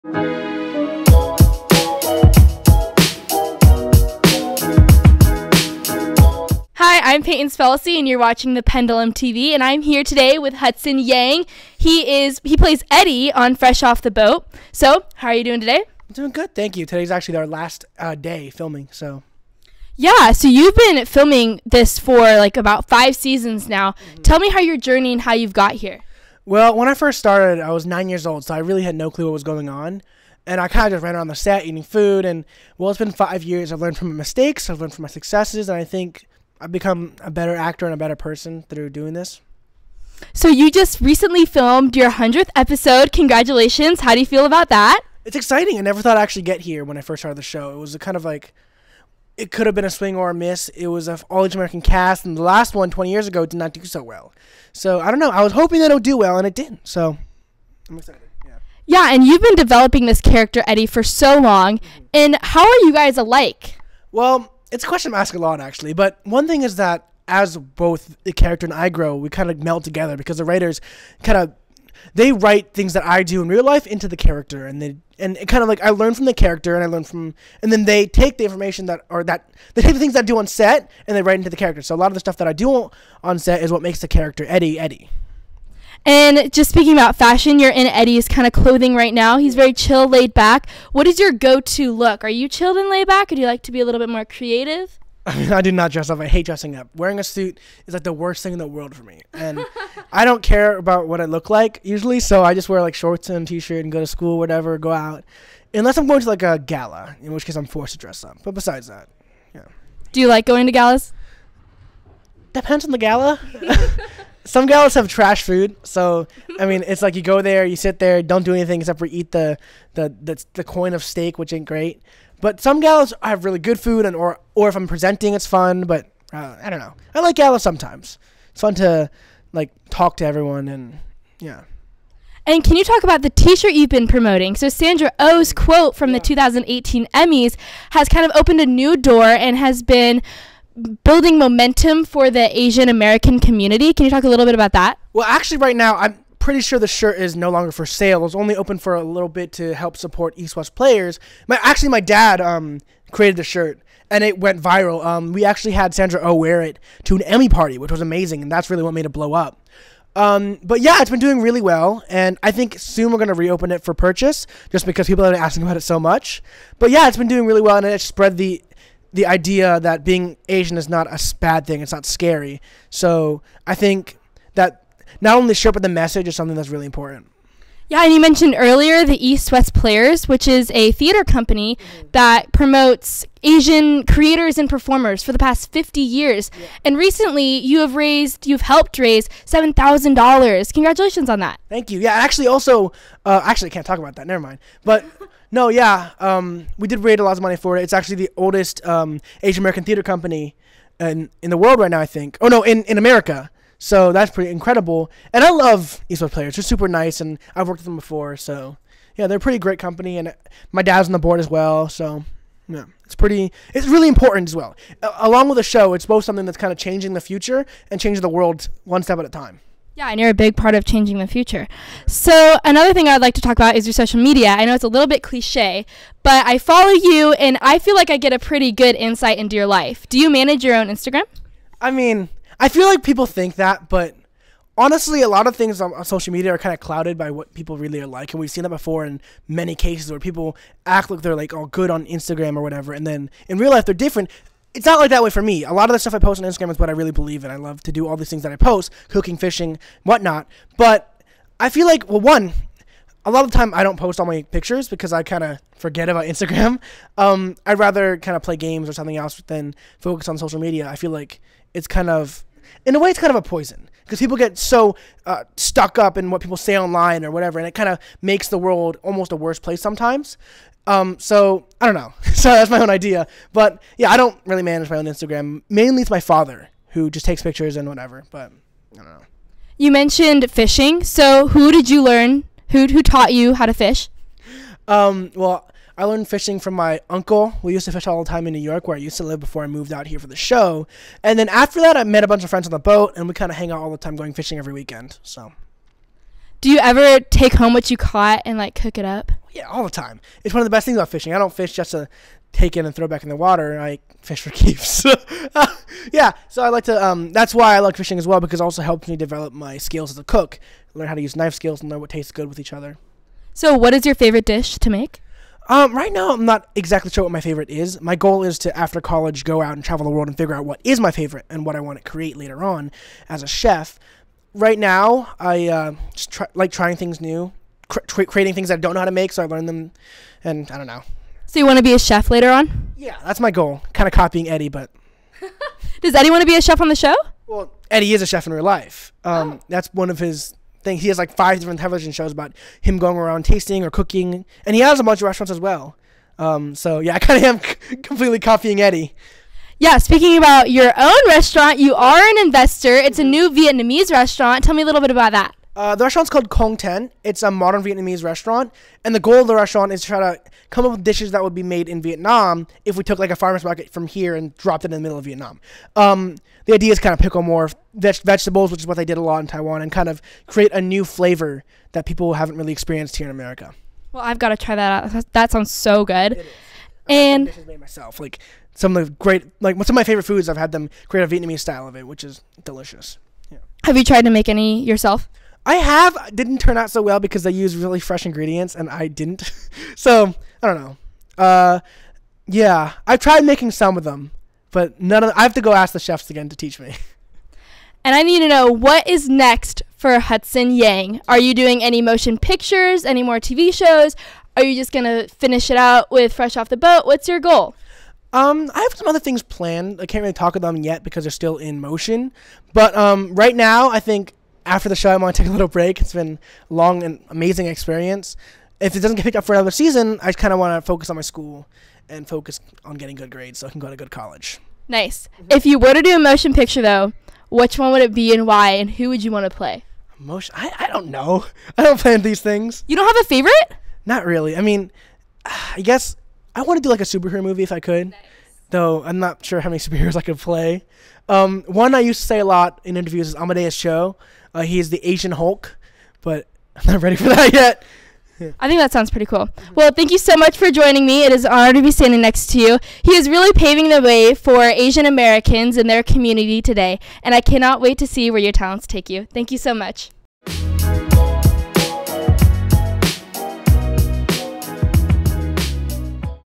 Hi, I'm Peyton Spellacy, and you're watching the Pendulum TV, and I'm here today with Hudson Yang. He plays Eddie on Fresh Off the Boat. So, how are you doing today? I'm doing good, thank you. Today's actually our last day filming, so. Yeah, so you've been filming this for like about 5 seasons now. Mm-hmm. Tell me how your journey and how you've got here. Well, when I first started, I was 9 years old, so I really had no clue what was going on. And I kind of just ran around the set eating food, and well, it's been 5 years. I've learned from my mistakes, I've learned from my successes, and I think I've become a better actor and a better person through doing this. So you just recently filmed your 100th episode. Congratulations. How do you feel about that? It's exciting. I never thought I'd actually get here when I first started the show. It was kind of like, it could have been a swing or a miss. It was an all-American cast, and the last one 20 years ago did not do so well. So, I don't know. I was hoping that it would do well, and it didn't. So, I'm excited. Yeah, and you've been developing this character, Eddie, for so long. Mm-hmm. And how are you guys alike? Well, it's a question I ask a lot, actually. But one thing is that as both the character and I grow, we kind of meld together because the writers they write things that I do in real life into the character, and it kind of like I learn from the character, and then they take the information they take the things that I do on set and they write into the character. So a lot of the stuff that I do on set is what makes the character Eddie. And just speaking about fashion, you're in Eddie's kind of clothing right now. He's very chill, laid back. What is your go-to look? Are you chilled and laid back, or do you like to be a little bit more creative? I mean, I do not dress up. I hate dressing up. Wearing a suit is like the worst thing in the world for me. And I don't care about what I look like usually, so I just wear like shorts and a t-shirt and go to school, whatever, go out. Unless I'm going to like a gala, in which case I'm forced to dress up. But besides that, yeah. Do you like going to galas? Depends on the gala. Some galas have trash food, so I mean, it's like you go there, you sit there, don't do anything except for eat the coin of steak, which ain't great. But some galas have really good food, or if I'm presenting, it's fun. But I don't know. I like galas sometimes. It's fun to like talk to everyone, and yeah. And can you talk about the T-shirt you've been promoting? So Sandra Oh's quote from the 2018 Emmys has kind of opened a new door and has been building momentum for the Asian American community. Can you talk a little bit about that? Well, actually, right now, I'm pretty sure the shirt is no longer for sale. It was only open for a little bit to help support East-West players. My dad created the shirt, and it went viral. We actually had Sandra Oh wear it to an Emmy party, which was amazing, and that's really what made it blow up. But yeah, it's been doing really well, and I think soon we're going to reopen it for purchase, just because people have been asking about it so much. But yeah, it's been doing really well, and it spread the idea that being Asian is not a bad thing. It's not scary. So I think that not only the shirt, but the message is something that's really important. Yeah, and you mentioned earlier the East-West Players, which is a theater company that promotes Asian creators and performers for the past 50 years. Yeah. And recently, you've helped raise $7,000. Congratulations on that. Thank you. Yeah, actually, also, I can't talk about that. Never mind. But no, yeah, we did raise a lot of money for it. It's actually the oldest Asian American theater company in the world right now, I think. Oh no, in America. So that's pretty incredible. And I love East-West Players. They're super nice, and I've worked with them before. So, yeah, they're a pretty great company, and my dad's on the board as well. So, yeah, it's really important as well. Along with the show, it's both something that's kind of changing the future and changing the world one step at a time. Yeah, and you're a big part of changing the future. So another thing I'd like to talk about is your social media. I know it's a little bit cliche, but I follow you, and I feel like I get a pretty good insight into your life. Do you manage your own Instagram? I mean, I feel like people think that, but honestly, a lot of things on social media are kind of clouded by what people really are like, and we've seen that before in many cases where people act like they're like all good on Instagram or whatever, and then in real life they're different. It's not like that way for me. A lot of the stuff I post on Instagram is what I really believe in. I love to do all these things that I post, cooking, fishing, whatnot. But I feel like, well, one, a lot of the time I don't post all my pictures because I kind of forget about Instagram. I'd rather kind of play games or something else than focus on social media. I feel like it's kind of, in a way, it's kind of a poison because people get so stuck up in what people say online or whatever, and it kind of makes the world almost a worse place sometimes. So I don't know. So that's my own idea. But yeah, I don't really manage my own Instagram. Mainly it's my father who just takes pictures and whatever. But I don't know. You mentioned fishing. So who did you learn? Who taught you how to fish? Well, I learned fishing from my uncle. We used to fish all the time in New York, where I used to live before I moved out here for the show. And then after that, I met a bunch of friends on the boat, and we kind of hang out all the time, going fishing every weekend. So. Do you ever take home what you caught and like cook it up? Yeah, all the time. It's one of the best things about fishing. I don't fish just to take it and throw back in the water. I fish for keeps. Yeah, so I like to, that's why I like fishing as well, because it also helps me develop my skills as a cook, learn how to use knife skills and learn what tastes good with each other. So what is your favorite dish to make? Right now, I'm not exactly sure what my favorite is. My goal is to, after college, go out and travel the world and figure out what is my favorite and what I want to create later on as a chef. Right now, I just like trying things new, creating things that I don't know how to make, so I learn them, and I don't know. So you want to be a chef later on? Yeah, that's my goal. Kind of copying Eddie, but... Does Eddie want to be a chef on the show? Well, Eddie is a chef in real life. That's one of his things. He has like 5 different television shows about him going around tasting or cooking, and he has a bunch of restaurants as well. So yeah, I kind of am completely copying Eddie. Yeah, speaking about your own restaurant, you are an investor. It's a new Vietnamese restaurant. Tell me a little bit about that. The restaurant's called Cong Ten. It's a modern Vietnamese restaurant, and the goal of the restaurant is to try to come up with dishes that would be made in Vietnam if we took like a farmer's market from here and dropped it in the middle of Vietnam. The idea is kind of pickle more vegetables, which is what they did a lot in Taiwan, and kind of create a new flavor that people haven't really experienced here in America. Well, I've got to try that out. That sounds so good. It is. And Dishes made myself, like some of the great, like some of my favorite foods. I've had them create a Vietnamese style of it, which is delicious. Yeah. Have you tried to make any yourself? I have. Didn't turn out so well because they use really fresh ingredients, and I didn't. So I don't know. Yeah, I've tried making some of them, but I have to go ask the chefs again to teach me. And I need to know, what is next for Hudson Yang? Are you doing any motion pictures, any more TV shows? Are you just going to finish it out with Fresh Off the Boat? What's your goal? I have some other things planned. I can't really talk about them yet because they're still in motion. But right now, I think after the show, I want to take a little break. It's been a long and amazing experience. If it doesn't get picked up for another season, I kind of want to focus on my school and focus on getting good grades so I can go to good college. Nice. If you were to do a motion picture, though, which one would it be and why, and who would you want to play? Motion? I don't know. I don't plan these things. You don't have a favorite? Not really. I mean, I guess I want to do like a superhero movie if I could. Nice. Though I'm not sure how many superheroes I could play. One I used to say a lot in interviews is Amadeus Cho. He is the Asian Hulk, but I'm not ready for that yet. I think that sounds pretty cool. Well, thank you so much for joining me. It is an honor to be standing next to you. He is really paving the way for Asian Americans in their community today, and I cannot wait to see where your talents take you. Thank you so much.